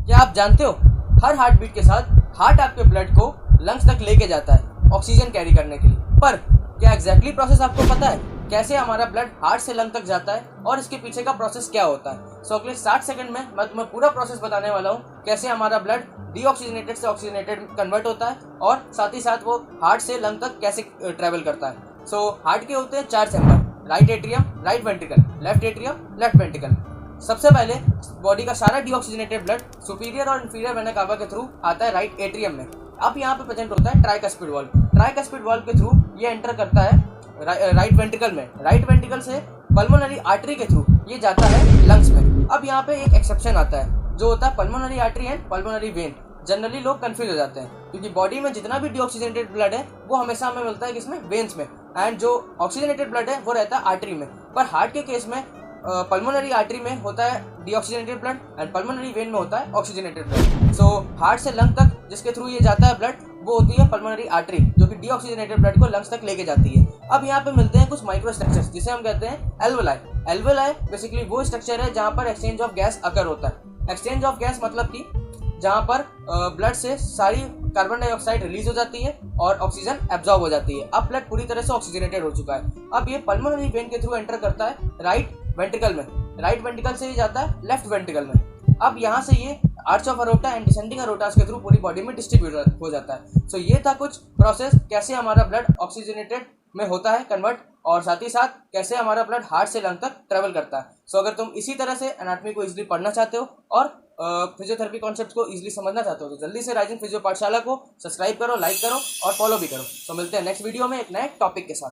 क्या आप जानते हो, हर हार्ट बीट के साथ हार्ट आपके ब्लड को लंग्स तक लेके जाता है ऑक्सीजन कैरी करने के लिए। पर क्या एग्जैक्टली प्रोसेस आपको पता है, कैसे हमारा ब्लड हार्ट से लंग तक जाता है और इसके पीछे का प्रोसेस क्या होता है? सो अगले 60 सेकंड में मैं तुम्हें पूरा प्रोसेस बताने वाला हूँ, कैसे हमारा ब्लड डीऑक्सीजनेटेड से ऑक्सीजनेटेड कन्वर्ट होता है और साथ ही साथ वो हार्ट से लंग तक कैसे ट्रेवल करता है। सो हार्ट के होते हैं 4 chamber, right atrium, right ventricle, left atrium, left ventricle. सबसे पहले बॉडी का सारा डीऑक्सीजनेटेड ब्लड सुपीरियर और इंफीरियर वेना कावा के थ्रू आता है राइट एट्रियम में। अब यहाँ पे प्रेजेंट होता है ट्राइकस्पिड वाल्व। ट्राइकस्पिड वाल्व के थ्रू ये एंटर करता है राइट वेंट्रिकल में। राइट वेंट्रिकल से पल्मोनरी आर्टरी के थ्रू ये जाता है लंग्स में। अब यहाँ पे एक एक्सेप्शन आता है जो होता है pulmonary artery and pulmonary vein. Generally लोग कंफ्यूज हो जाते हैं क्योंकि बॉडी में जितना भी डीऑक्सीजनेटेड ब्लड है वो हमेशा हमें मिलता है किसमें, वेन्स में, एंड जो ऑक्सीजनेटेड ब्लड है वो रहता है आर्टरी में। पर हार्ट के केस में पल्मोनरी आर्टरी में होता है deoxygenated blood and pulmonary vein में होता है ऑक्सीजनेटेड ब्लड। सो हार्ट से लंग तक जिसके थ्रू ये जाता है ब्लड वो होती है पल्मोनरी आर्टरी, जो कि डीऑक्सीजनेटेड ब्लड को लंग्स तक लेके जाती है। अब यहाँ पे मिलते हैं कुछ माइक्रो स्ट्रक्चर्स जिसे हम कहते हैं एल्वेलाई। एल्वेलाई बेसिकली वो स्ट्रक्चर है जहाँ पर एक्सचेंज ऑफ गैस अकर होता है। एक्सचेंज ऑफ गैस मतलब कि जहाँ पर ब्लड से सारी कार्बन डाइऑक्साइड रिलीज हो जाती है और ऑक्सीजन एब्जॉर्ब हो जाती है। अब ब्लड पूरी तरह से ऑक्सीजनेटेड हो चुका है। अब ये पल्मोनरी वेन के थ्रू एंटर करता है राइट वेंट्रिकल में। राइट वेंट्रिकल से ये जाता है लेफ्ट वेंट्रिकल में। अब यहाँ से ये arch of aorta and descending aortas के थ्रू पूरी बॉडी में डिस्ट्रीब्यूट हो जाता है। सो ये था कुछ प्रोसेस, कैसे हमारा ब्लड ऑक्सीजनेटेड में होता है कन्वर्ट, और साथ ही साथ कैसे हमारा ब्लड हार्ट से लंग तक ट्रेवल करता है। सो अगर तुम इसी तरह से एनाटॉमी को इजीली पढ़ना चाहते हो और फिजियोथेरेपी कॉन्सेप्ट को इजीली समझना चाहते हो तो जल्दी से राइजिंग फिजियो पाठशाला को सब्सक्राइब करो, लाइक करो और फॉलो भी करो। तो मिलते हैं नेक्स्ट वीडियो में एक नए टॉपिक के साथ।